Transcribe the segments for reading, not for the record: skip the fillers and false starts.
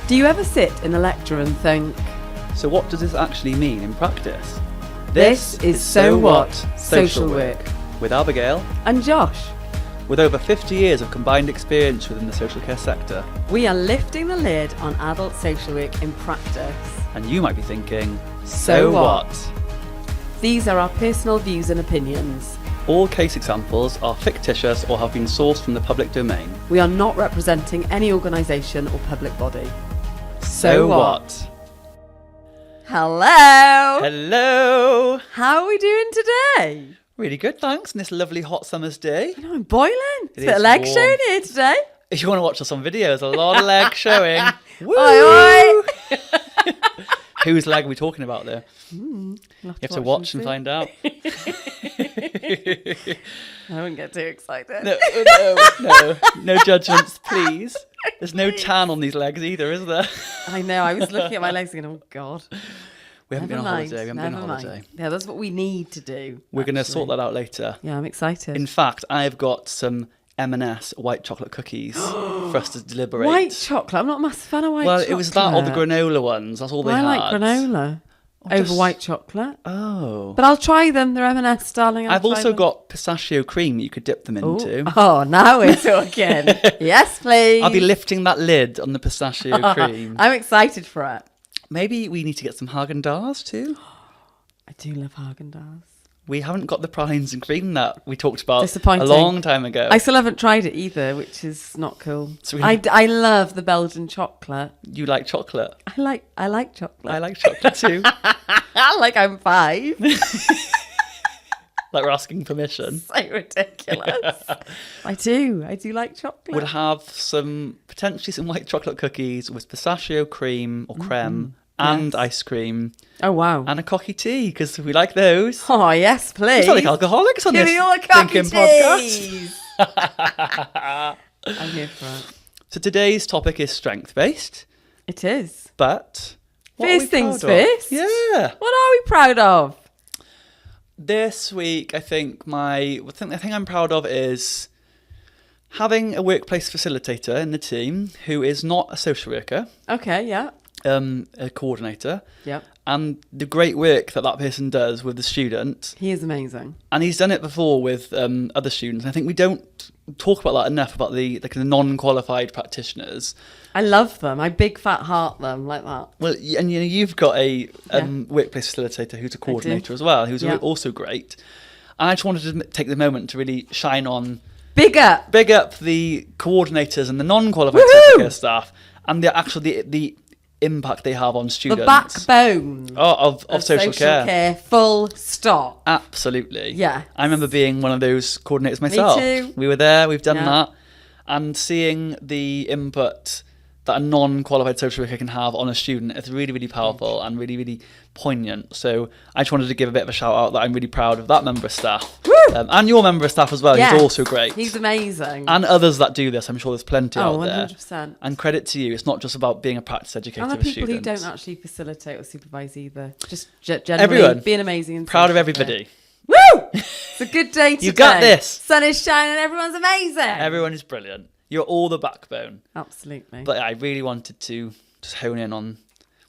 Do you ever sit in a lecture and think, So what does this actually mean in practice? this is So What Social Work with Abigail. and Josh? With over 50 years of combined experience within the social care sector. We are lifting the lid on adult social work in practice. And you might be thinking, So what? These are our personal views and opinions. All case examples are fictitious or have been sourced from the public domain. We are not representing any organisation or public body. So what? Hello! Hello! How are we doing today? Really good, thanks, on this lovely hot summer's day. I know, I'm boiling. It's a bit is of leg warm. showing here today. If you want to watch us on videos, a lot of leg showing. Woo! Oi, oi. Whose leg are we talking about there? You'll You have to watch and see. find out. I wouldn't get too excited. No judgments, please. There's no tan on these legs either, is there? I know, I was looking at my legs thinking, oh God. We haven't been on holiday. We haven't been on holiday. Yeah, that's what we need to do. We're going to sort that out later. Yeah, I'm excited. In fact, I've got some M&S white chocolate cookies for us to deliberate. White chocolate? I'm not a massive fan of white chocolate. Well, it was that or the granola ones. That's all they I had. like granola over just- white chocolate. Oh. But I'll try them. They're M&S, darling. I've also got pistachio cream you could dip them into. Oh, now we're talking. Yes, please. I'll be lifting that lid on the pistachio cream. I'm excited for it. Maybe we need to get some Haagen-Dazs too. I do love Haagen-Dazs. We haven't got the pralines and cream that we talked about a Disappointing. long time ago. I still haven't tried it either, which is not cool. So I love the Belgian chocolate. You like chocolate? I like chocolate. I like chocolate too. Like I'm 5. Like we're asking permission. So ridiculous. I do like chocolate. Would have potentially some white chocolate cookies with pistachio cream or creme and ice cream Oh wow. and a coffee tea because we like those. Oh yes, please. It's not like alcoholics on Give this me all the coffee thinking podcast. teas. I'm here for it. So today's topic is strength-based, It is. but what are we First things proud of? first. Yeah. What are we proud of? This week, I think the thing I'm proud of is having a workplace facilitator in the team who is not a social worker, Okay, yeah. a coordinator, Yep. and the great work that person does with the student. He is amazing. And he's done it before with other students. I think we don't talk about that enough, about the non-qualified practitioners. I love them. I big fat heart them like that. Well, and you've got a workplace facilitator who's a coordinator as well, who's also great. And I just wanted to take the moment to really shine on, Big up. big up the coordinators and the non-qualified Woohoo! social care staff, and the impact they have on students. The backbone of social care. Full stop. Absolutely. Yeah. I remember being one of those coordinators myself. too. We were there, we've done Yeah. that. And seeing the input that a non-qualified social worker can have on a student is really, really powerful and really, really poignant. So I just wanted to give a bit of a shout out that I'm really proud of that member of staff. Woo! And your member of staff as well, Yes. who's also great. He's amazing. And others that do this, I'm sure there's plenty out there. 100%. And credit to you, it's not just about being a practice educator And the with people who students. don't actually facilitate or supervise either. Just generally Everyone. being amazing. And Proud of social everybody. care. Woo! It's a good day today. You got this. Sun is shining. Everyone's amazing. Everyone is brilliant. You're all the backbone. Absolutely. But I really wanted to just hone in on,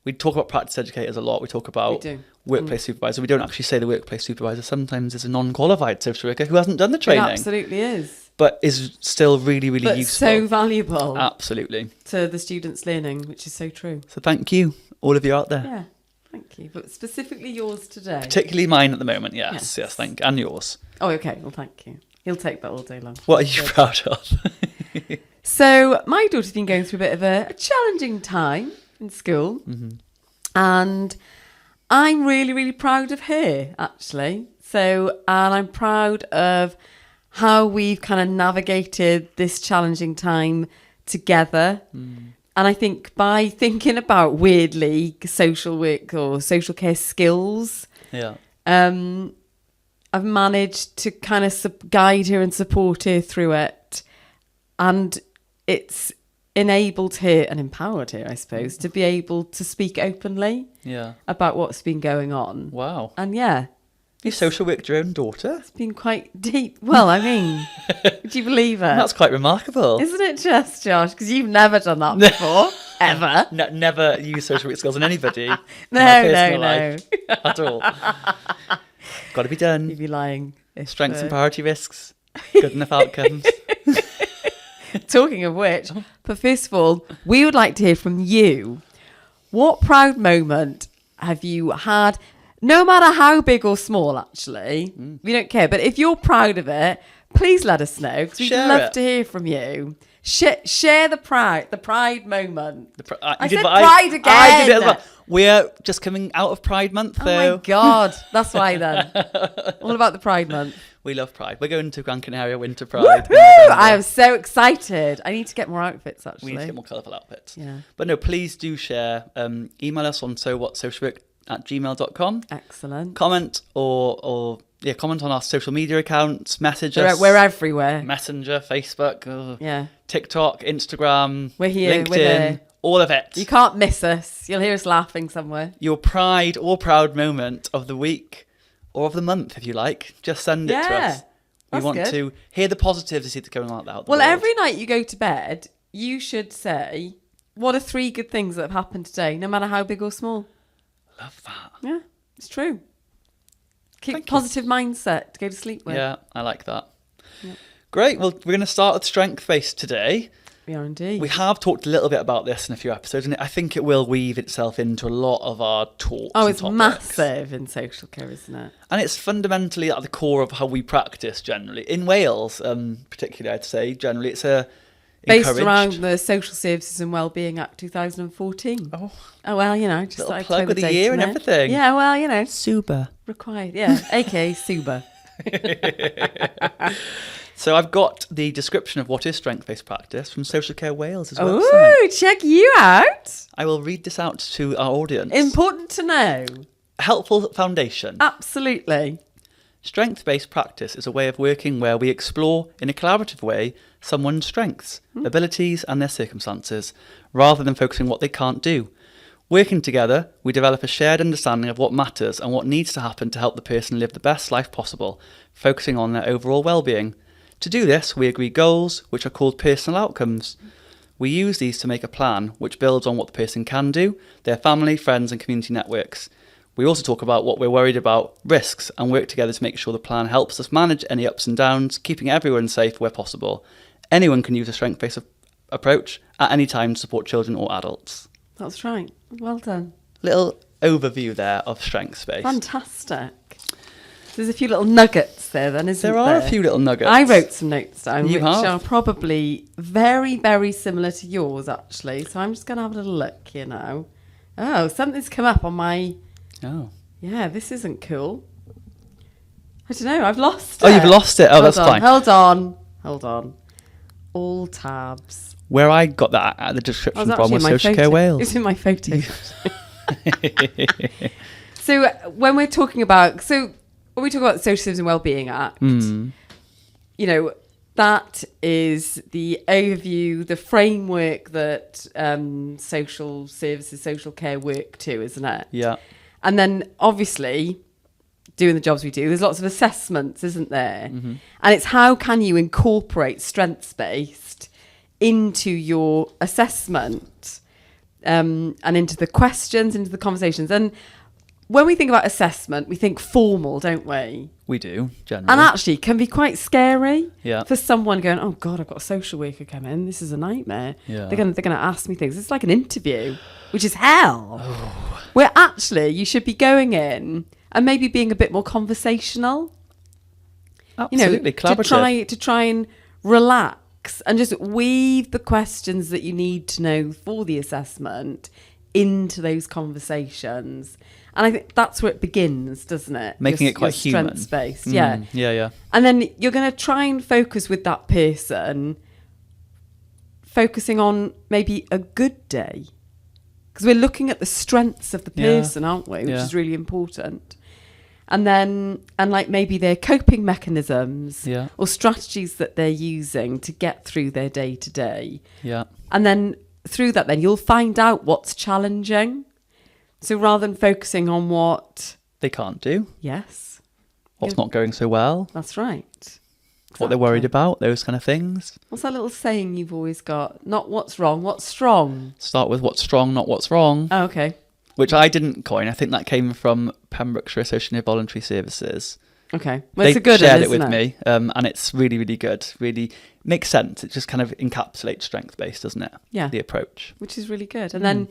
we talk about practice educators a lot. We talk about We do. workplace supervisor. We don't actually say the workplace supervisor. Sometimes it's a non-qualified social worker who hasn't done the It training, absolutely is. but is still really, really But useful. so valuable Absolutely. to the students' learning, which is so true. So thank you, all of you out there. Yeah, thank you. But specifically yours today. Particularly mine at the moment. Yes, Yes. thank you. And yours. Oh, okay. Well, thank you. He'll take that all day long. What are you Good. proud of? So my daughter's been going through a bit of a challenging time in school, and I'm really, really proud of her actually. So, and I'm proud of how we've kind of navigated this challenging time together. And I think by thinking about weirdly social work or social care skills, Yeah. I've managed to kind of guide her and support her through it. And it's enabled her and empowered her, I suppose, to be able to speak openly Yeah. about what's been going on. Wow. And yeah, You social worked your own daughter? it's been quite deep. Well, I mean, would you believe it? That's quite remarkable. Isn't it just, Josh? Because you've never done that before. Ever. Never use social work skills on anybody. in my No, personal no. life at all. Got to be done. You'd be lying. If, Strengths and priority risks. Good enough outcomes. Talking of which, but first of all, we would like to hear from you. What proud moment have you had, no matter how big or small, actually? We don't care. But if you're proud of it, please let us know, because we'd Share love it. to hear from you. Share the pride moment. I said but pride again. I did it as well. We're just coming out of Pride Month, Oh though. my God. That's why then. All about the Pride Month. We love Pride. We're going to Gran Canaria Winter Pride. Woohoo! in November. I am so excited. I need to get more outfits, actually. We need to get more colourful outfits. Yeah. But no, please do share. Email us on sowhatsocialwork@gmail.com. Excellent. Comment or comment on our social media accounts. Message us. We're everywhere. Messenger, Facebook, Yeah. TikTok, Instagram, We're here, LinkedIn, we're there. all of it. You can't miss us. You'll hear us laughing somewhere. Your pride or proud moment of the week or of the month, if you like. Just send it to Yeah, us. We that's want good. to hear the positives and see it going on out the Well, world. every night you go to bed, you should say, what are 3 good things that have happened today, no matter how big or small? Love that. Yeah, it's true. Keep Thank you. positive mindset to go to sleep with. Yeah, I like that. Yeah. Great. Well, we're going to start with strength-based today. We are indeed. We have talked a little bit about this in a few episodes, and I think it will weave itself into a lot of our talks. Oh, and it's topics. massive in social care, isn't it? And it's fundamentally at the core of how we practice generally. In Wales, particularly, I'd say, generally, it's Based encouraged. around the Social Services and Wellbeing Act 2014. Oh, Well, just little thought I'd plug throw with the year and in there. everything. Yeah, well, super. required. Yeah, aka SUBA. So I've got the description of what is strength-based practice from Social Care Wales' website. Oh, check you out. I will read this out to our audience. Important to know. A helpful foundation. Absolutely. Strength-based practice is a way of working where we explore, in a collaborative way, someone's strengths, abilities and their circumstances, rather than focusing on what they can't do. Working together, we develop a shared understanding of what matters and what needs to happen to help the person live the best life possible, focusing on their overall well-being. To do this, we agree goals, which are called personal outcomes. We use these to make a plan, which builds on what the person can do, their family, friends and community networks. We also talk about what we're worried about, risks, and work together to make sure the plan helps us manage any ups and downs, keeping everyone safe where possible. Anyone can use a strength-based approach at any time to support children or adults. That's right. Well done. Little overview there of strengths-based. Fantastic. There's a few little nuggets there then, isn't there? There are a few little nuggets. I wrote some notes down, You which have? are probably very, very similar to yours, actually. So I'm just going to have a little look here now. Oh, something's come up on my... Oh. Yeah, this isn't cool. I don't know, I've lost it. Oh, you've lost it. Oh, that's fine. Hold on. All tabs. Where I got that the Oh, description it's from actually was in my Social photo. Care Wales. It's in my photo. So when we're talking about... So when we talk about the Social Services and Wellbeing Act, that is the overview, the framework that social services, social care work to, isn't it? Yeah. And then obviously, doing the jobs we do, there's lots of assessments, isn't there? Mm-hmm. And it's how can you incorporate strengths-based into your assessment and into the questions, into the conversations. And when we think about assessment, we think formal, don't we? We do, generally. And actually, it can be quite scary Yeah. for someone going, "Oh God, I've got a social worker come in. This is a nightmare. Yeah. They're gonna ask me things. It's like an interview, which is hell." Where actually, you should be going in and maybe being a bit more conversational. Absolutely, collaborative. to try and relax and just weave the questions that you need to know for the assessment into those conversations. And I think that's where it begins, doesn't it? Making it quite human. Strengths-based, yeah. Yeah. And then you're going to try and focus with that person, focusing on maybe a good day. Because we're looking at the strengths of the person, aren't we? Which is really important. And like maybe their coping mechanisms or strategies that they're using to get through their day to day. Yeah. And then through that, then you'll find out what's challenging. So rather than focusing on what They can't do. yes, What's not going so well. that's right. what they're worried about, those kind of things. What's that little saying you've always got? Not what's wrong, what's strong. Start with what's strong, not what's wrong. Oh, okay. Which I didn't coin. I think that came from Pembrokeshire Association of Voluntary Services. Okay. Well, it's a good shared one, it with isn't me, and it's really, really good. Really makes sense. It just kind of encapsulates strength-based, doesn't it? Yeah. The approach. Which is really good. And then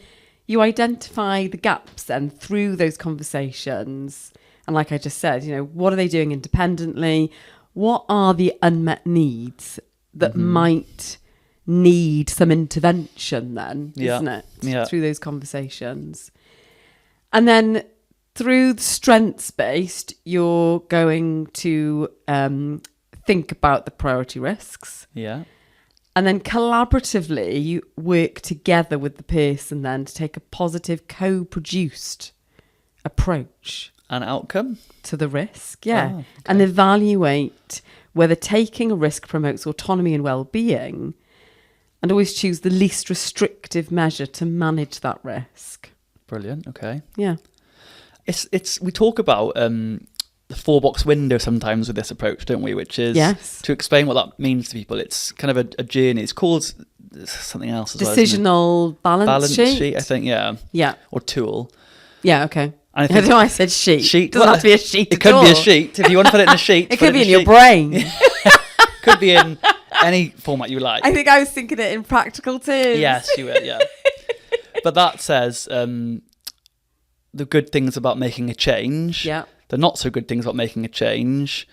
you identify the gaps then through those conversations. And like I just said, what are they doing independently? What are the unmet needs that might need some intervention then, isn't it? Yeah. Through those conversations. And then through the strengths-based, you're going to think about the priority risks. Yeah. And then collaboratively, you work together with the person then to take a positive co-produced approach. An outcome? To the risk, yeah. Oh, okay. And evaluate whether taking a risk promotes autonomy and well-being, and always choose the least restrictive measure to manage that risk. Brilliant, okay. Yeah. It's we talk about the 4-box window sometimes with this approach, don't we? Which is to explain what that means to people. It's kind of a journey. It's called something else as Decisional well. balance sheet, I think, yeah. Yeah. Or tool. Yeah, okay. And I don't know why I said sheet. Sheet. Doesn't have to be a sheet It could be a sheet. If you want to put it in a sheet. It could be in your your brain. Could be in any format you like. I think I was thinking it in practical terms. Yes, you will, yeah. But that says the good things about making a change, the not so good things about making a change,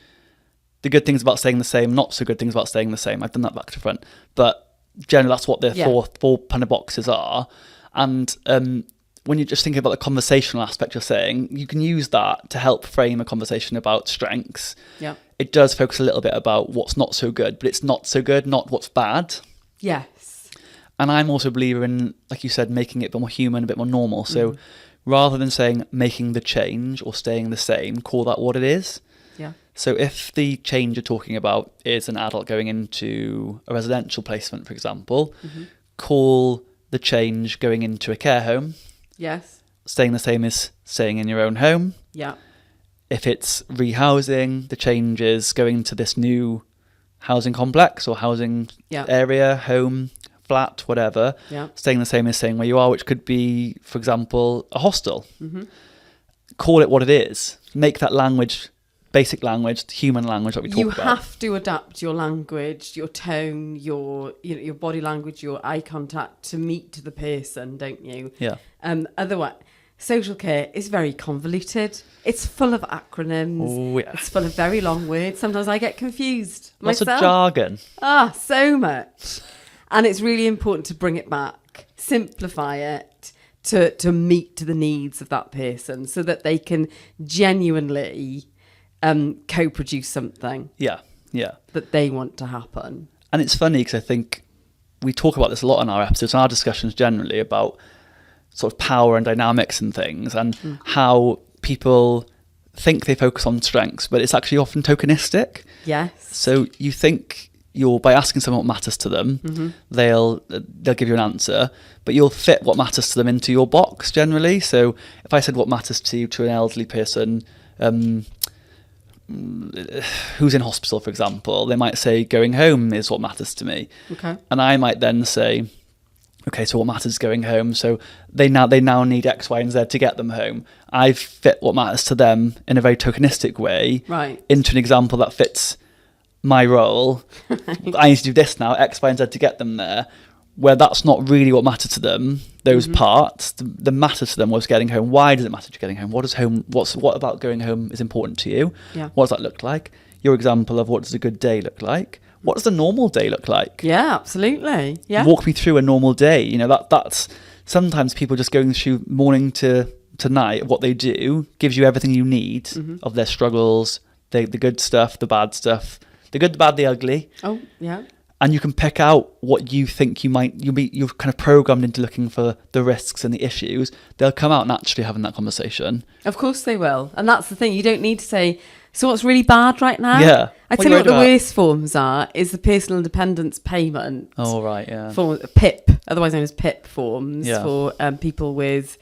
the good things about staying the same, not so good things about staying the same. I've done that back to front. But generally, that's what the four kind of boxes are. And when you're just thinking about the conversational aspect you're saying, you can use that to help frame a conversation about strengths. Yeah. It does focus a little bit about what's not so good, but it's not so good, not what's bad. Yes. And I'm also a believer in, like you said, making it a bit more human, a bit more normal. So rather than saying making the change or staying the same, call that what it is. Yeah. So if the change you're talking about is an adult going into a residential placement, for example, call the change going into a care home. Yes. Staying the same is staying in your own home. Yeah. If it's rehousing, the change is going to this new housing complex or housing area, home, flat, whatever. Yeah. Staying the same is staying where you are, which could be, for example, a hostel. Call it what it is. Make that language, basic language, human language that we talk about. You have to adapt your language, your tone, your body language, your eye contact to meet the person, don't you? Yeah. Otherwise, social care is very convoluted. It's full of acronyms. Oh, yeah. It's full of very long words. Sometimes I get confused Lots myself. of jargon. So much. And it's really important to bring it back, simplify it to meet the needs of that person so that they can genuinely co-produce something that they want to happen. And it's funny because I think we talk about this a lot in our episodes and our discussions generally about sort of power and dynamics and things and how people think they focus on strengths, but it's actually often tokenistic. Yes. So you think by asking someone what matters to them, they'll give you an answer, but you'll fit what matters to them into your box generally. So if I said what matters to you to an elderly person who's in hospital, for example, they might say going home is what matters to me. Okay. And I might then say, okay, so what matters is going home. So they now need X, Y, and Z to get them home. I've fit what matters to them in a very tokenistic way into an example that fits my role. I need to do this now, X, Y, and Z to get them there. Where that's not really what mattered to them, those parts, the matter to them was getting home. Why does it matter to getting home? What about going home is important to you? Yeah. What does that look like? Your example of what does a good day look like? What does a normal day look like? Yeah, absolutely. Yeah. Walk me through a normal day. That's sometimes people just going through morning to night, what they do gives you everything you need of their struggles, the good stuff, the bad stuff, the good, the bad, the ugly. Oh, yeah. And you can pick out what you think you're kind of programmed into looking for the risks and the issues. They'll come out naturally having that conversation. Of course they will. And that's the thing. You don't need to say, so what's really bad right now? Yeah. I tell you what the worst forms are is the personal independence payment. Oh, right, yeah. For PIP, otherwise known as PIP forms for people with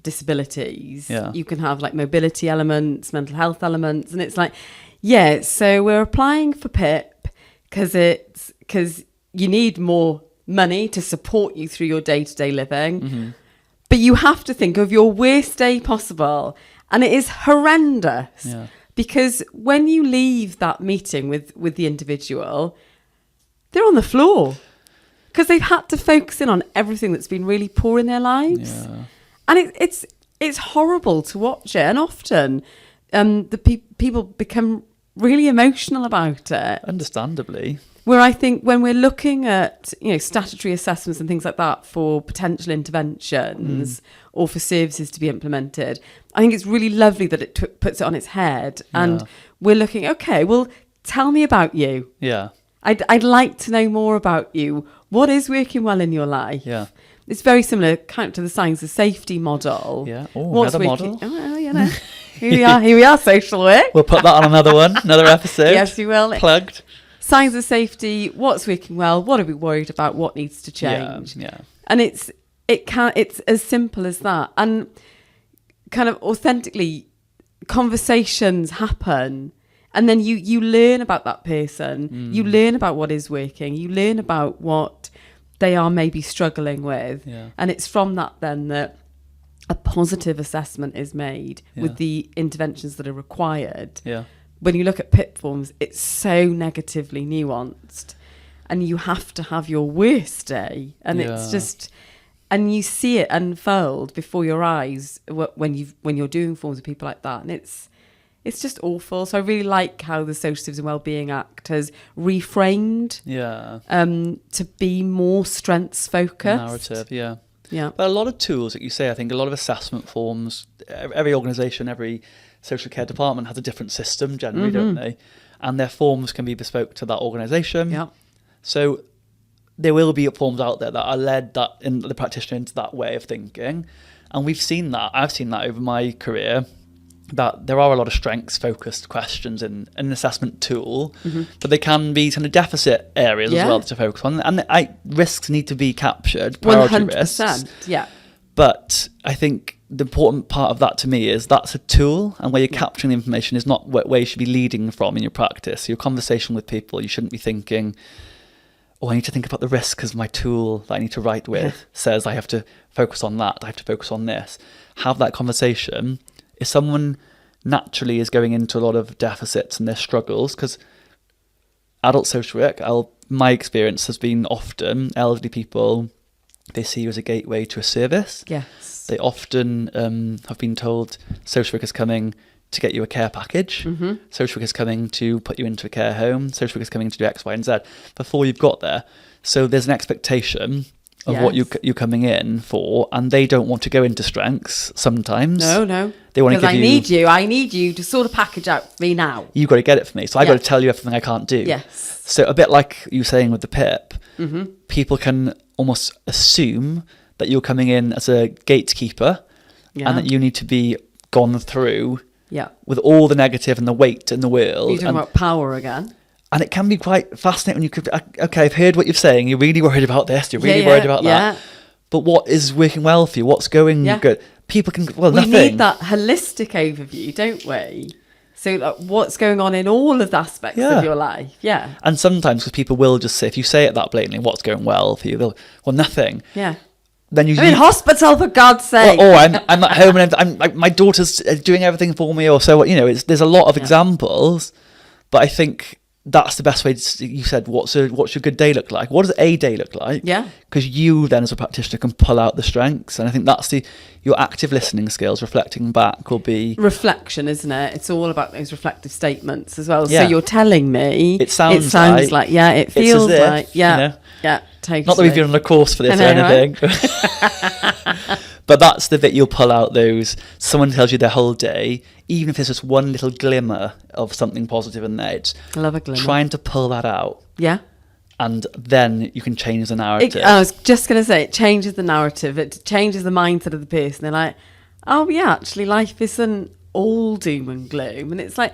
disabilities. Yeah. You can have like mobility elements, mental health elements. And it's like, Yeah, so we're applying for PIP because you need more money to support you through your day-to-day living. But you have to think of your worst day possible. And it is horrendous. Yeah. Because when you leave that meeting with the individual, they're on the floor. Because they've had to focus in on everything that's been really poor in their lives. Yeah. And it's horrible to watch it. And often people become really emotional about it. Understandably. Where I think when we're looking at, statutory assessments and things like that for potential interventions or for services to be implemented, I think it's really lovely that it puts it on its head. And we're looking, okay, well, tell me about you. Yeah. I'd like to know more about you. What is working well in your life? Yeah. It's very similar kind of to the signs of safety model. Yeah. Oh, another model. Oh, well, you know. Here we are, social work. We'll put that on another one, another episode. Yes, you will. Plugged. Signs of safety, what's working well, what are we worried about, what needs to change. Yeah. And it's as simple as that. And kind of authentically, conversations happen. And then you learn about that person. You learn about what is working. You learn about what they are maybe struggling with. Yeah. And it's from that then that a positive assessment is made with the interventions that are required. Yeah. When you look at PIP forms, it's so negatively nuanced. And you have to have your worst day. And it's just... And you see it unfold before your eyes when you're doing forms with people like that. And it's just awful. So I really like how the Social Services and Wellbeing Act has reframed to be more strengths focused. Narrative, yeah. Yeah. But a lot of tools that you say, I think a lot of assessment forms, every organisation, every social care department has a different system generally, don't they? And their forms can be bespoke to that organisation. Yeah. So there will be forms out there that are led that in the practitioner into that way of thinking. And we've seen that. I've seen that over my career, that there are a lot of strengths-focused questions in an assessment tool, but they can be kind of deficit areas as well to focus on. And risks need to be captured, priority 100%, risks. yeah. But I think the important part of that to me is that's a tool, and where you're capturing the information is not where you should be leading from in your practice. Your conversation with people, you shouldn't be thinking, I need to think about the risk because my tool that I need to write with says I have to focus on that, I have to focus on this. Have that conversation. If someone naturally is going into a lot of deficits and their struggles, because adult social work, my experience has been often elderly people, they see you as a gateway to a service. Yes. They often have been told social work is coming to get you a care package. Social work is coming to put you into a care home. Social work is coming to do X, Y, and Z before you've got there. So there's an expectation of what you're coming in for, and they don't want to go into strengths sometimes. No. They want to give I need you to sort of package out for me now. You've got to get it for me. So I've got to tell you everything I can't do. Yes. So a bit like you were saying with the PIP, people can almost assume that you're coming in as a gatekeeper and that you need to be gone through with all the negative and the weight in the world. You're talking about power again. And it can be quite fascinating when you could, okay, I've heard what you're saying. You're really worried about this. You're really worried about that. But what is working well for you? What's going good? People can, nothing. We need that holistic overview, don't we? So what's going on in all of the aspects of your life. Yeah. And sometimes, because people will just say, if you say it that blatantly, what's going well for you? They'll, nothing. Yeah. Then I'm in hospital, for God's sake. I'm at home and I'm my daughter's doing everything for me, or so. There's a lot of examples, but I think that's the best way. You said, what's your good day look like? What does a day look like? Yeah. Because you then, as a practitioner, can pull out the strengths, and I think that's your active listening skills. Reflecting back will be reflection, isn't it? It's all about those reflective statements as well. Yeah. So you're telling me it sounds like it feels like totally. Not that we've been on a course for this or anything. Right? But that's the bit you'll pull out those. Someone tells you their whole day, even if there's just one little glimmer of something positive in there. I love a glimmer. Trying to pull that out. Yeah. And then you can change the narrative. I was just going to say, it changes the narrative. It changes the mindset of the person. They're like, oh yeah, actually life isn't all doom and gloom. And it's like,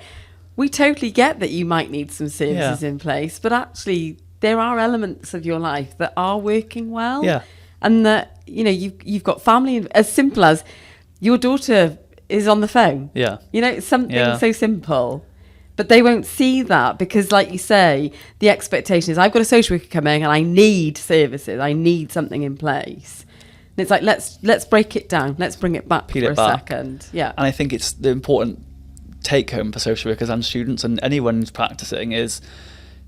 we totally get that you might need some services in place, but actually there are elements of your life that are working well. Yeah. And that, you've got family, as simple as your daughter is on the phone. Yeah. It's something so simple. But they won't see that because, like you say, the expectation is I've got a social worker coming and I need services. I need something in place. And it's like, let's break it down. Let's bring it back Peel for it a back. second. Yeah. And I think it's the important take home for social workers and students and anyone who's practicing is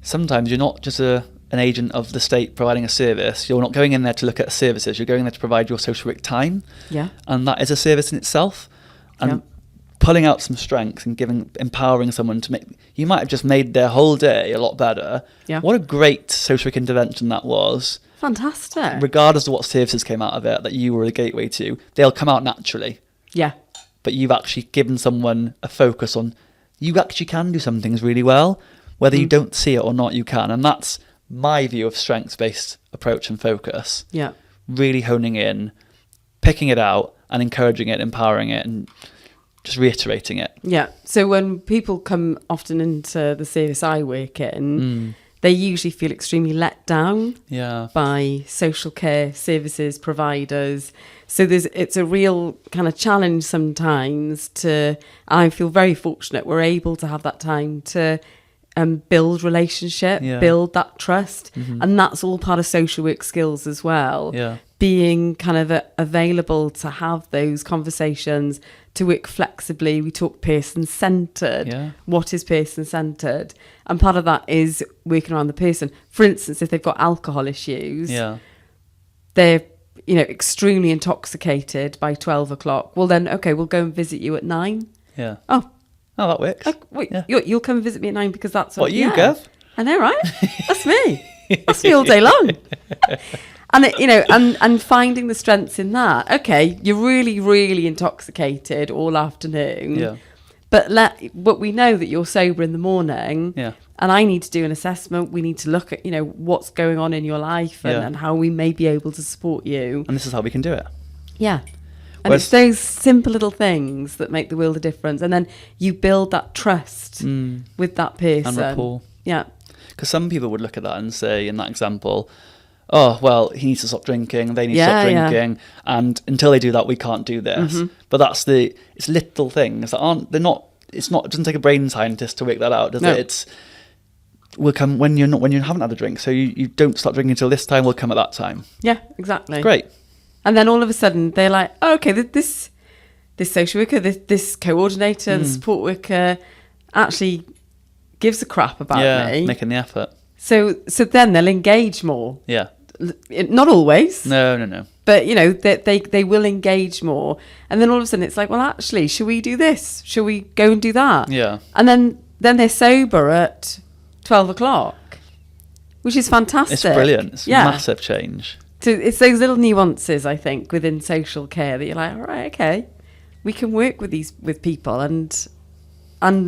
sometimes you're not just an agent of the state providing a service. You're not going in there to look at services. You're going there to provide your social work time. Yeah. And that is a service in itself. And pulling out some strengths and empowering someone to you might have just made their whole day a lot better. Yeah. What a great social work intervention that was. Fantastic. Regardless of what services came out of it that you were a gateway to, they'll come out naturally. Yeah. But you've actually given someone a focus on, you actually can do some things really well. Whether you don't see it or not, you can. And that's my view of strengths-based approach and focus. Yeah. Really honing in, picking it out and encouraging it, empowering it and just reiterating it. Yeah. So when people come often into the service I work in, they usually feel extremely let down by social care services providers. So it's a real kind of challenge sometimes I feel very fortunate we're able to have that time to build relationship, build that trust. And that's all part of social work skills as well. Yeah. Being kind of available to have those conversations, to work flexibly. We talk person-centred. Yeah. What is person-centred? And part of that is working around the person. For instance, if they've got alcohol issues, they're extremely intoxicated by 12 o'clock. Well then, okay, we'll go and visit you at 9. Yeah. Oh, that works. Wait, you'll come and visit me at 9 because that's what you, Gav? I know, right? That's me. That's me all day long. And and finding the strengths in that. Okay, you're really, really intoxicated all afternoon. Yeah. But we know that you're sober in the morning. Yeah. And I need to do an assessment. We need to look at what's going on in your life and how we may be able to support you. And this is how we can do it. Yeah. And it's those simple little things that make the world a difference. And then you build that trust with that person. And rapport. Yeah. Because some people would look at that and say, in that example, oh, well, he needs to stop drinking, they need to stop drinking, and until they do that, we can't do this. But it's little things that it doesn't take a brain scientist to work that out, does it? We'll come when you haven't had a drink, so you don't start drinking until this time, we'll come at that time. Yeah, exactly. Great. And then all of a sudden, they're like, oh, okay, this social worker, this coordinator, the support worker actually gives a crap about me. Making the effort. So then they'll engage more. Yeah. Not always. No. But, they will engage more. And then all of a sudden it's like, well, actually, should we do this? Should we go and do that? Yeah. And then they're sober at 12 o'clock, which is fantastic. It's brilliant. It's massive change. So it's those little nuances, I think, within social care that you're like, all right, okay, we can work with people and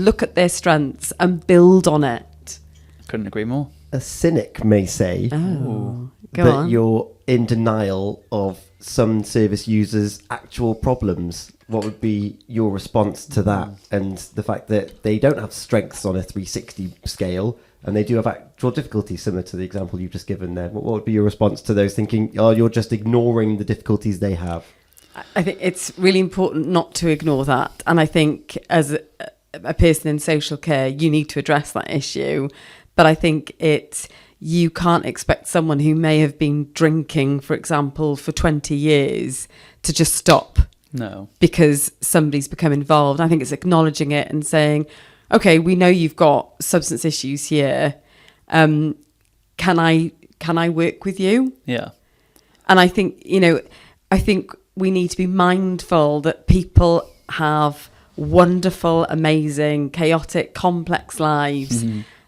look at their strengths and build on it. Couldn't agree more. A cynic may say that you're in denial of some service users' actual problems. What would be your response to that? And the fact that they don't have strengths on a 360 scale and they do have actual difficulties, similar to the example you've just given there. What would be your response to those thinking, oh, you're just ignoring the difficulties they have? I think it's really important not to ignore that. And I think as a person in social care, you need to address that issue. But I think you can't expect someone who may have been drinking, for example, for 20 years to just stop. No. Because somebody's become involved. I think it's acknowledging it and saying, okay, we know you've got substance issues here. Can I work with you? Yeah. And I think, we need to be mindful that people have wonderful, amazing, chaotic, complex lives.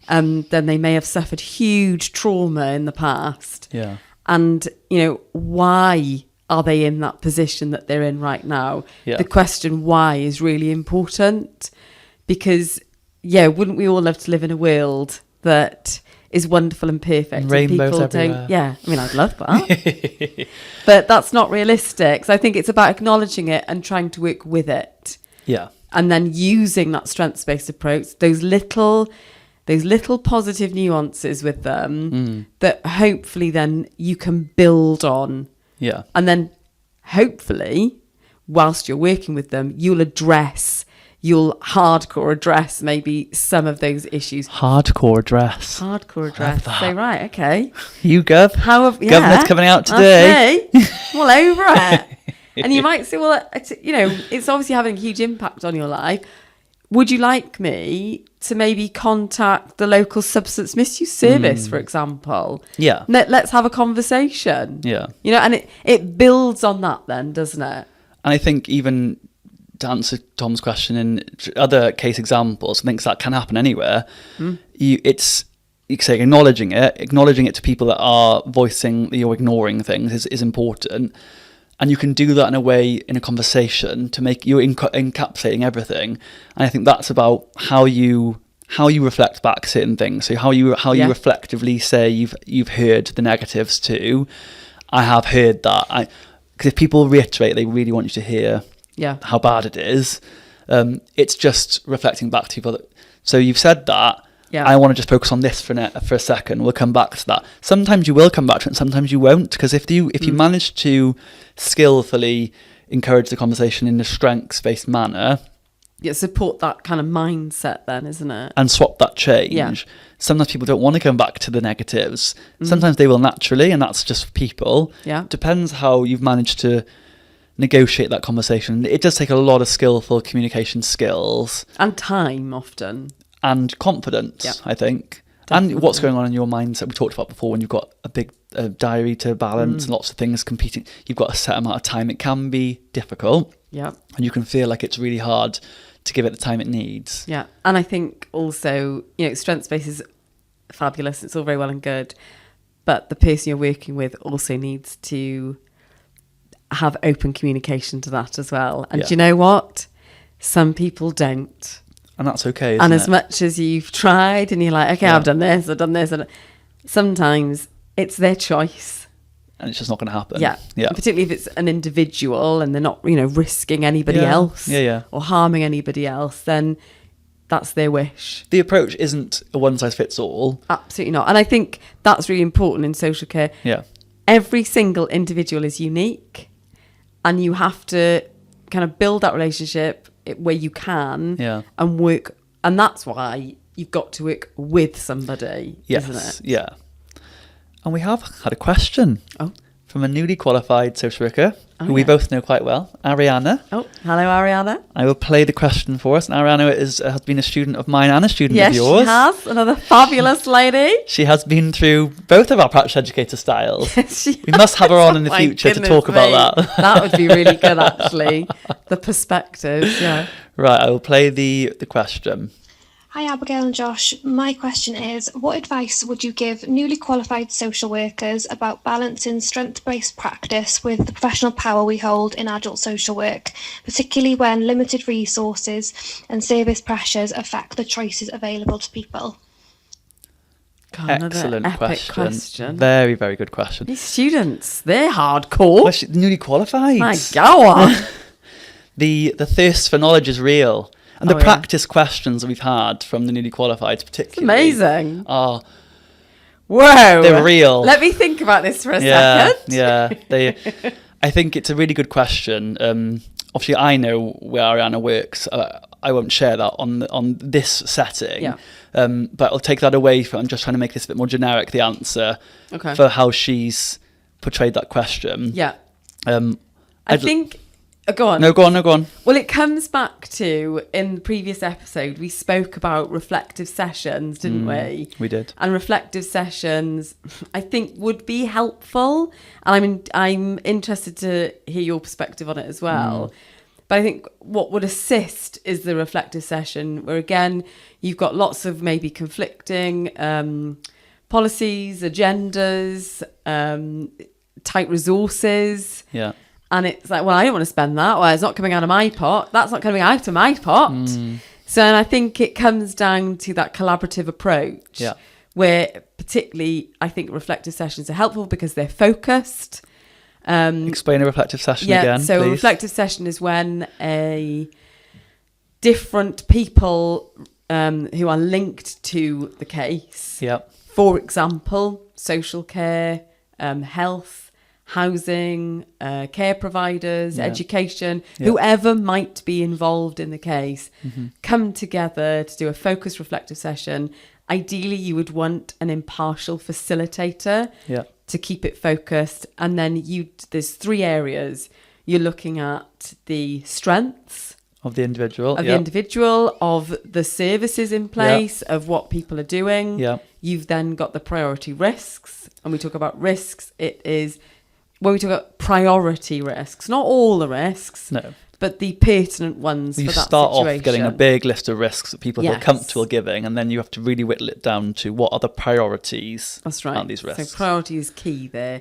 Then they may have suffered huge trauma in the past. Yeah. And, why are they in that position that they're in right now? Yeah. The question why is really important because, wouldn't we all love to live in a world that is wonderful and perfect? Rainbows and people everywhere. I'd love that. But that's not realistic. So I think it's about acknowledging it and trying to work with it. Yeah. And then using that strengths-based approach, those little positive nuances with them that hopefully then you can build on. Yeah. And then hopefully, whilst you're working with them, you'll address you'll hardcore address maybe some of those issues. Hardcore address. Hardcore address. So, right, okay. You, Gov. Governor's coming out today. That's me. I'm all over it. And you might say, well, it's obviously having a huge impact on your life. Would you like me to maybe contact the local substance misuse service, for example? Yeah. Let's have a conversation. Yeah. And it builds on that then, doesn't it? And I think even to answer Tom's question in other case examples, I think that can happen anywhere. You can say acknowledging it to people that are voicing that you're ignoring things is important. And you can do that in a way, in a conversation, to make you encapsulating everything. And I think that's about how you reflect back certain things. So how you reflectively say you've heard the negatives too. I have heard that. Because if people reiterate, they really want you to hear how bad it is. It's just reflecting back to people. So you've said that. Yeah. I want to just focus on this for a second. We'll come back to that. Sometimes you will come back to it, and sometimes you won't. Because if you manage to skillfully encourage the conversation in a strengths-based manner, support that kind of mindset, then, isn't it? And swap that change. Yeah. Sometimes people don't want to come back to the negatives. Sometimes they will naturally, and that's just people. Yeah. Depends how you've managed to negotiate that conversation. It does take a lot of skillful communication skills and time often. And confidence, I think. Definitely. And what's going on in your mindset. We talked about before when you've got a big diary to balance and lots of things competing. You've got a set amount of time. It can be difficult. Yeah. And you can feel like it's really hard to give it the time it needs. Yeah. And I think also, strengths-based is fabulous. It's all very well and good. But the person you're working with also needs to have open communication to that as well. And do you know what? Some people don't. And that's okay, and as much as you've tried and you're like, okay, I've done this. Sometimes it's their choice. And it's just not going to happen. Yeah. Particularly if it's an individual and they're not, risking anybody else or harming anybody else, then that's their wish. The approach isn't a one-size-fits-all. Absolutely not. And I think that's really important in social care. Yeah. Every single individual is unique and you have to kind of build that relationship where you can and work, and that's why you've got to work with somebody, isn't it? Yeah. And we have had a question from a newly qualified social worker who we both know quite well, Ariana. Oh, hello, Ariana. I will play the question for us. And Ariana has been a student of mine and a student of yours. Yes, she has. Another fabulous lady. She has been through both of our practice educator styles. Yes, we must have her on in the future to talk about that. That would be really good, actually. The perspectives, yeah. Right, I will play the question. Hi Abigail and Josh, my question is, what advice would you give newly qualified social workers about balancing strength-based practice with the professional power we hold in adult social work, particularly when limited resources and service pressures affect the choices available to people? God, excellent question. Very, very good question. These students, they're hardcore. Well, newly qualified. My God. The thirst for knowledge is real. And the practice questions that we've had from the newly qualified particularly. It's amazing. Whoa. They're real. Let me think about this for a second. Yeah. I think it's a really good question. Obviously, I know where Ariana works. I won't share that on this setting. Yeah. But I'll take that away from. I'm just trying to make this a bit more generic, the answer for how she's portrayed that question. Yeah. I think... Go on. No, go on. Well, it comes back to, in the previous episode, we spoke about reflective sessions, didn't we? We did. And reflective sessions, I think, would be helpful. And I'm interested to hear your perspective on it as well. But I think what would assist is the reflective session, where, again, you've got lots of maybe conflicting policies, agendas, tight resources. Yeah. And it's like, well, I don't want to spend that. Well, it's not coming out of my pot. That's not coming out of my pot. So, and I think it comes down to that collaborative approach, where particularly I think reflective sessions are helpful because they're focused. Explain a reflective session again, so please. A reflective session is when different people who are linked to the case, for example, social care, health, housing, care providers, Yeah. education, Yeah. whoever might be involved in the case, come together to do a focused reflective session. Ideally, you would want an impartial facilitator Yeah. to keep it focused. And then there's 3 areas. You're looking at the strengths Of the individual. of the individual, of the services in place, of what people are doing. Yeah. You've then got the priority risks. And we talk about risks, it is when we talk about priority risks, not all the risks, No. but the pertinent ones You for that start situation. off getting a big list of risks that people feel Yes. comfortable giving, and then you have to really whittle it down to what are the priorities. That's right. And these risks. So priority is key there.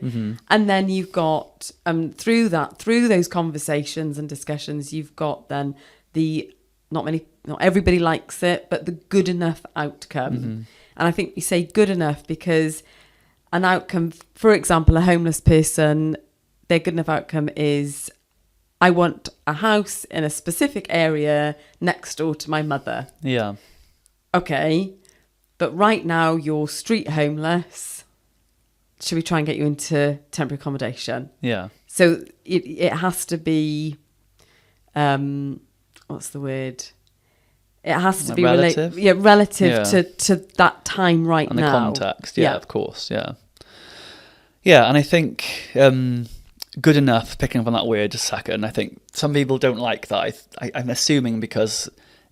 And then you've got, through those conversations and discussions, you've got then not everybody likes it, but the good enough outcome. And I think we say good enough because an outcome, for example, a homeless person, their good enough outcome is, I want a house in a specific area next door to my mother. Yeah. Okay, but right now you're street homeless. Should we try and get you into temporary accommodation? Yeah. So it has to be, what's the word? It has to Like be relative? relative Yeah. to that time right And the now. context. Yeah, of course. Yeah. Yeah, and I think good enough, picking up on that word just a second, I think some people don't like that. I'm assuming because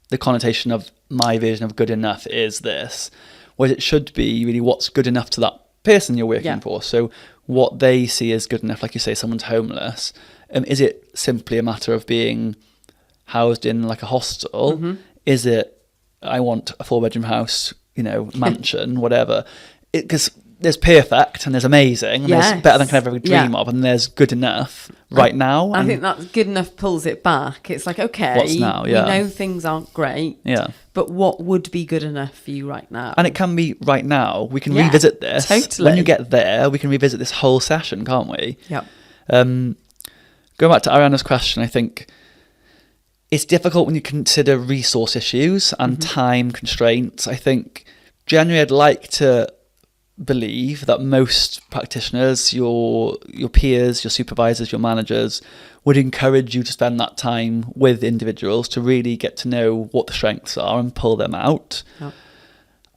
the connotation of my version of good enough is this, whereas it should be really what's good enough to that person you're working for. So what they see as good enough, like you say, someone's homeless. Is it simply a matter of being housed in like a hostel? Is it, I want a 4-bedroom house, mansion, whatever? Because there's perfect and there's amazing and there's better than I could ever dream of, and there's good enough right now. I think that good enough pulls it back. It's like, okay, what's now? we know things aren't great, but what would be good enough for you right now? And it can be right now. We can revisit this. Totally. When you get there, we can revisit this whole session, can't we? Yeah. Going back to Ariana's question, I think it's difficult when you consider resource issues and time constraints. I think generally I'd like to believe that most practitioners, your peers, your supervisors, your managers would encourage you to spend that time with individuals to really get to know what the strengths are and pull them out. Yep.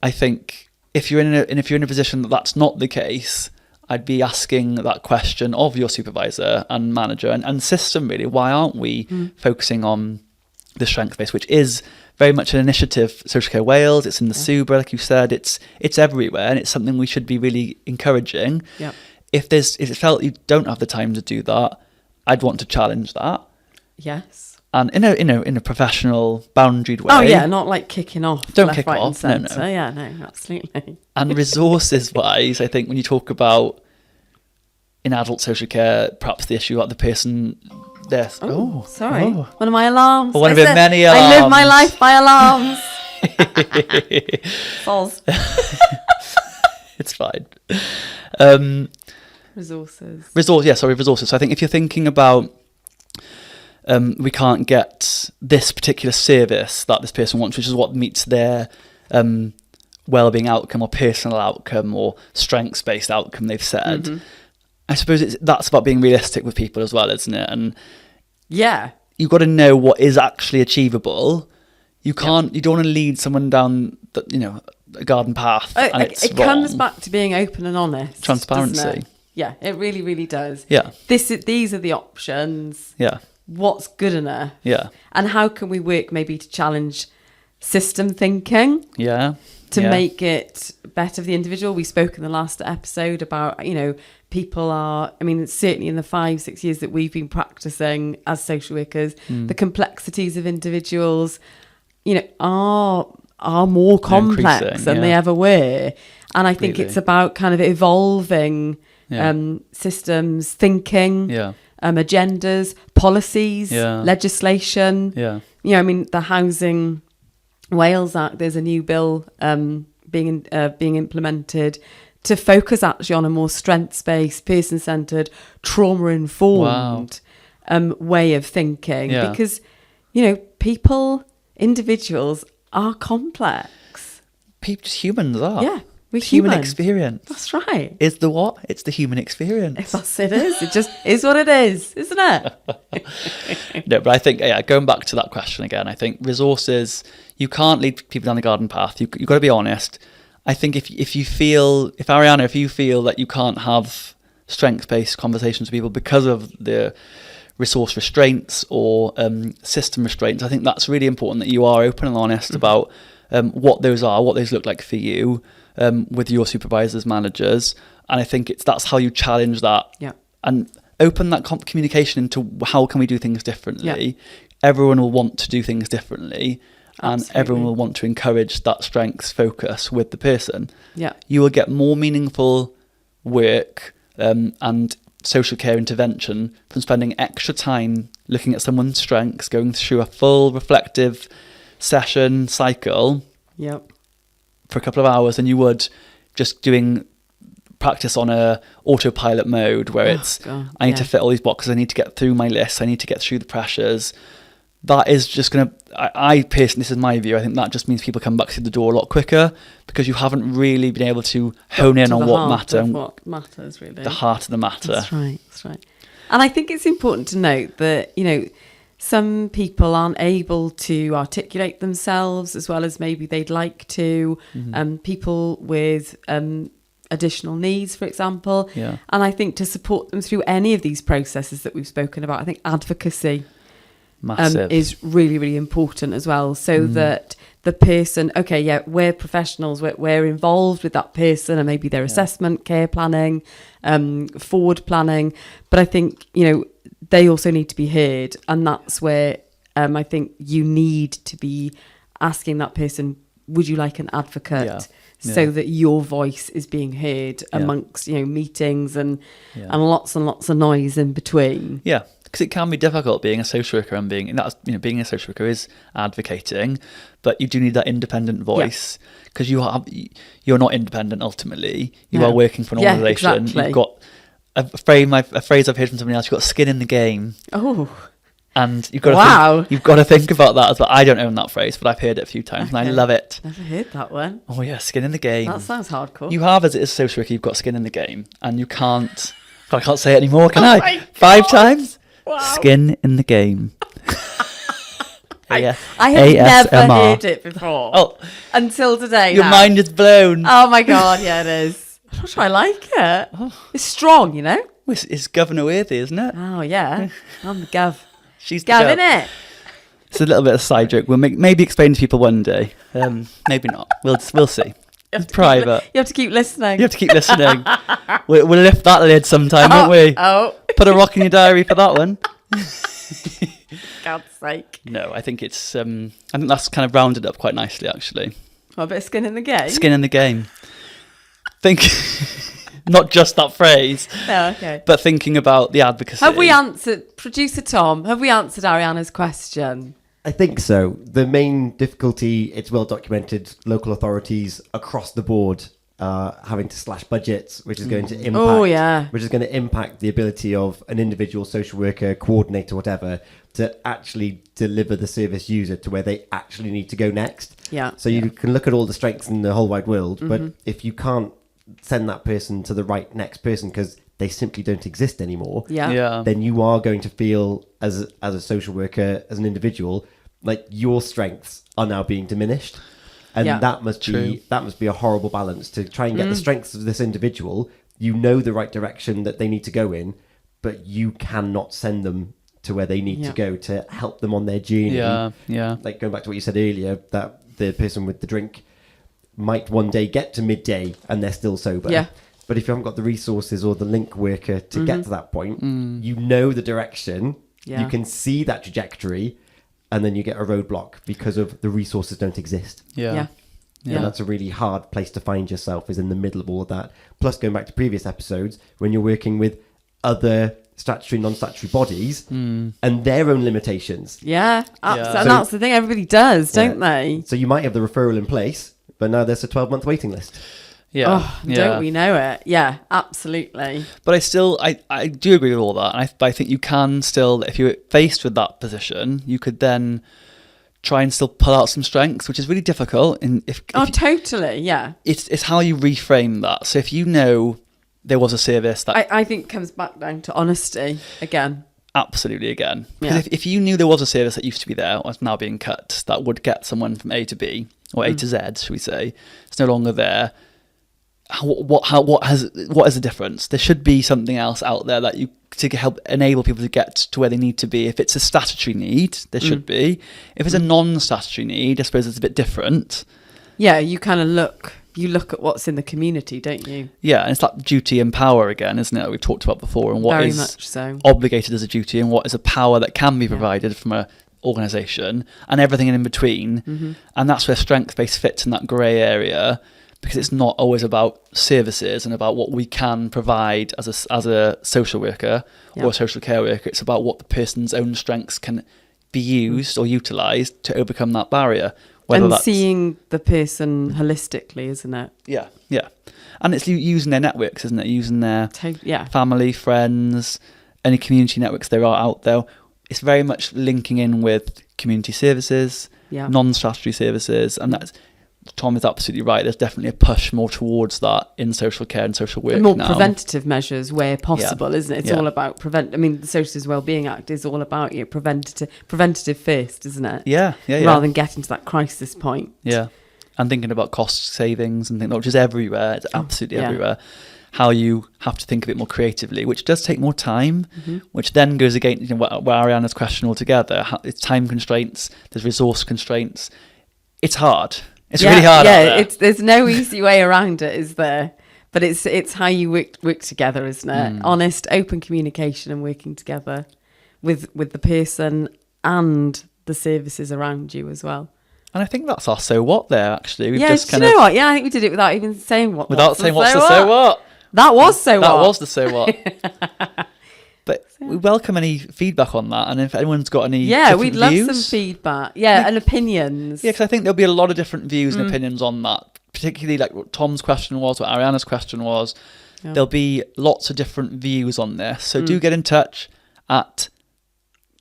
I think if you're in a position that that's not the case, I'd be asking that question of your supervisor and manager and system, really. Why aren't we focusing on the strength base, which is very much an initiative, Social Care Wales, it's in the SUBRA, like you said, it's everywhere, and it's something we should be really encouraging. Yep. If it felt you don't have the time to do that, I'd want to challenge that. Yes. And in a professional, boundaried way. Oh yeah, not like kicking off. Don't left, kick right, off. And No. centre. Yeah, no, absolutely. And resources-wise, I think when you talk about in adult social care, perhaps the issue about the person there. Oh, sorry. One of my alarms. One of your many I live alarms. my life by alarms. False. It's fine. Resources. Resources. So I think if you're thinking about we can't get this particular service that this person wants, which is what meets their well-being outcome or personal outcome or strengths-based outcome they've said. I suppose that's about being realistic with people as well, isn't it? And you've got to know what is actually achievable. You can't. You don't want to lead someone down a garden path and it's it wrong. comes back to being open and honest. Transparency. doesn't it? Yeah, it really, really does. Yeah. These are the options. Yeah. What's good enough? Yeah. And how can we work maybe to challenge system thinking? Yeah. To make it better for the individual. We spoke in the last episode about, people are, certainly in the 5-6 years that we've been practicing as social workers, the complexities of individuals, are more complex than they ever were. And I think it's about kind of evolving systems, thinking, agendas, policies, legislation. The Housing Wales Act, there's a new bill being implemented to focus actually on a more strengths-based, person-centred, trauma-informed way of thinking. Because, individuals are complex. Just humans are. Yeah. We're human human. experience. That's right. Is the what? It's the human experience. That's it is. It just is what it is, isn't it? No, but I think, going back to that question again, I think resources, you can't lead people down the garden path. You've got to be honest. I think if you feel that you can't have strengths-based conversations with people because of the resource restraints or system restraints, I think that's really important that you are open and honest about what those look like for you with your supervisors, managers. And I think that's how you challenge that and open that communication into how can we do things differently. Everyone will want to do things differently. And everyone will want to encourage that strengths focus with the person. You will get more meaningful work and social care intervention from spending extra time looking at someone's strengths, going through a full reflective session cycle for a couple of hours than you would just doing practice on a autopilot mode where I need to fit all these boxes, I need to get through my list, I need to get through the pressures. That is just going to, I personally, this is my view, I think that just means people come back through the door a lot quicker because you haven't really been able to hone in on what matters, really. The heart of the matter. That's right. And I think it's important to note that, some people aren't able to articulate themselves as well as maybe they'd like to. People with additional needs, for example. And I think to support them through any of these processes that we've spoken about, I think advocacy is really, really important as well, so that the person, we're professionals, we're involved with that person and maybe their assessment, care planning, forward planning. But I think, they also need to be heard. And that's where I think you need to be asking that person, would you like an advocate? So that your voice is being heard amongst, meetings and lots of noise in between. Because it can be difficult being a social worker and being a social worker is advocating, but you do need that independent voice because you're not independent ultimately. You are working for an organisation. Exactly. You've got a phrase I've heard from somebody else. You've got skin in the game. And you've got to think about that as well. I don't own that phrase, but I've heard it a few times and I love it. Never heard that one. Oh yeah, skin in the game. That sounds hardcore. You have, as it is a social worker, you've got skin in the game, and you can't. I can't say it anymore, can I? 5 times. Wow. Skin in the game. I have never heard it before. Until today. Your mind is blown. Oh my god, yeah, it is. I'm not sure I like it. It's strong, It's Governor Worthy, isn't it? Oh yeah, I'm the Gav. She's Gav, innit? It's a little bit of a side joke. We'll maybe explain to people one day. Maybe not. We'll see. It's private. You have to keep listening. We'll lift that lid sometime, won't we? Put a rock in your diary for that one. God's sake. No, I think it's. I think that's kind of rounded up quite nicely, actually. A bit of skin in the game. Skin in the game. Think, not just that phrase. But thinking about the advocacy. Have we answered, Producer Tom? Have we answered Ariana's question? I think so. The main difficulty, it's well documented, local authorities across the board having to slash budgets, which is going to impact the ability of an individual social worker, coordinator, whatever, to actually deliver the service user to where they actually need to go next. So you can look at all the strengths in the whole wide world, but if you can't send that person to the right next person because they simply don't exist anymore, then you are going to feel as a social worker, as an individual, like your strengths are now being diminished. And that must be a horrible balance to try and get the strengths of this individual. You know the right direction that they need to go in, but you cannot send them to where they need to go to help them on their journey. Like going back to what you said earlier, that the person with the drink might one day get to midday and they're still sober. But if you haven't got the resources or the link worker to get to that point, you know the direction, you can see that trajectory, and then you get a roadblock because of the resources don't exist. And that's a really hard place to find yourself, is in the middle of all of that. Plus, going back to previous episodes, when you're working with other statutory, non-statutory bodies and their own limitations. And that's the thing, everybody does, don't they? So you might have the referral in place, but now there's a 12-month waiting list. Don't we know it? Yeah, absolutely. But I do agree with all that. And I think you can still, if you're faced with that position, you could then try and still pull out some strengths, which is really difficult. And if Totally, yeah. it's how you reframe that. So if you know there was a service that I think it comes back down to honesty again. absolutely again, because Yeah. if you knew there was a service that used to be there or is now being cut that would get someone from A to B or A to Z, should we say, it's no longer there. What is the difference? There should be something else out there that you to help enable people to get to where they need to be. If it's a statutory need, there should be. If it's a non-statutory need, I suppose it's a bit different. Yeah, you kind of look at what's in the community, don't you? Yeah, and it's that duty and power again, isn't it? That we've talked about before, and what Very is much so. obligated as a duty and what is a power that can be provided from a organisation, and everything in between. And that's where strength-based fits in that grey area, because it's not always about services and about what we can provide as a social worker or a social care worker. It's about what the person's own strengths can be used or utilised to overcome that barrier. And seeing the person holistically, isn't it? Yeah. And it's using their networks, isn't it? Using their family, friends, any community networks there are out there. It's very much linking in with community services, non-statutory services, and that's Tom is absolutely right. There's definitely a push more towards that in social care and social work more now. Preventative measures where possible, isn't it? It's all about the Social Wellbeing Act is all about preventative first, isn't it? Yeah. Rather than getting to that crisis point. Yeah, and thinking about cost savings and things, which is everywhere. It's absolutely everywhere. How you have to think a bit more creatively, which does take more time, which then goes against where Ariana's question altogether. It's time constraints. There's resource constraints. It's hard. It's really hard out there. There's no easy way around it, is there? But it's how you work together, isn't it? Honest, open communication and working together with the person and the services around you as well. And I think that's our so what there, actually. We've do you know what? Yeah, I think we did it without even saying what. Without saying what's the so what. That was so what. That was the so what. But we welcome any feedback on that, and if anyone's got any we'd love some feedback. And opinions. Yeah, because I think there'll be a lot of different views and opinions on that, particularly like what Tom's question was, what Ariana's question was. Yeah. There'll be lots of different views on this, so do get in touch at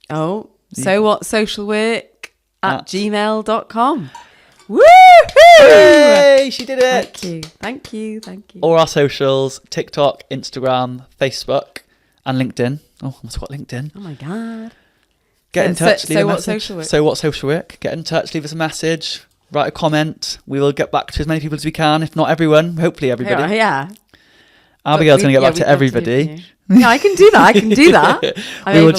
socialwork at gmail.com. Woo! Hey, she did it! Thank you. Or our socials: TikTok, Instagram, Facebook. And LinkedIn. Oh, I almost got LinkedIn. Oh my God. Get in touch. Leave a what message. social work? So what social work? Get in touch. Leave us a message. Write a comment. We will get back to as many people as we can. If not everyone, hopefully everybody. Yeah. Abigail's going to get back to everybody. Yeah, I can do that. We will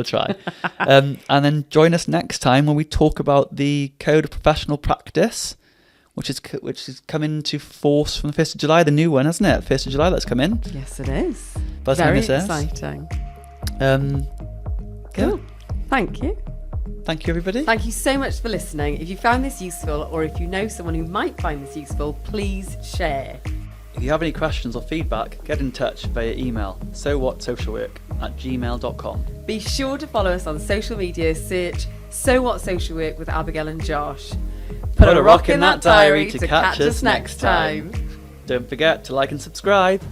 try. And then join us next time when we talk about the Code of Professional Practice, which is coming to force from the 1st of July, the new one, hasn't it? 1st of July, that's come in. Yes, it is. Very exciting. Cool. Thank you. Thank you, everybody. Thank you so much for listening. If you found this useful, or if you know someone who might find this useful, please share. If you have any questions or feedback, get in touch via email, sowhatsocialwork@gmail.com. Be sure to follow us on social media. Search So What Social Work with Abigail and Josh. Put a rock in that diary to catch us next time. Don't forget to like and subscribe.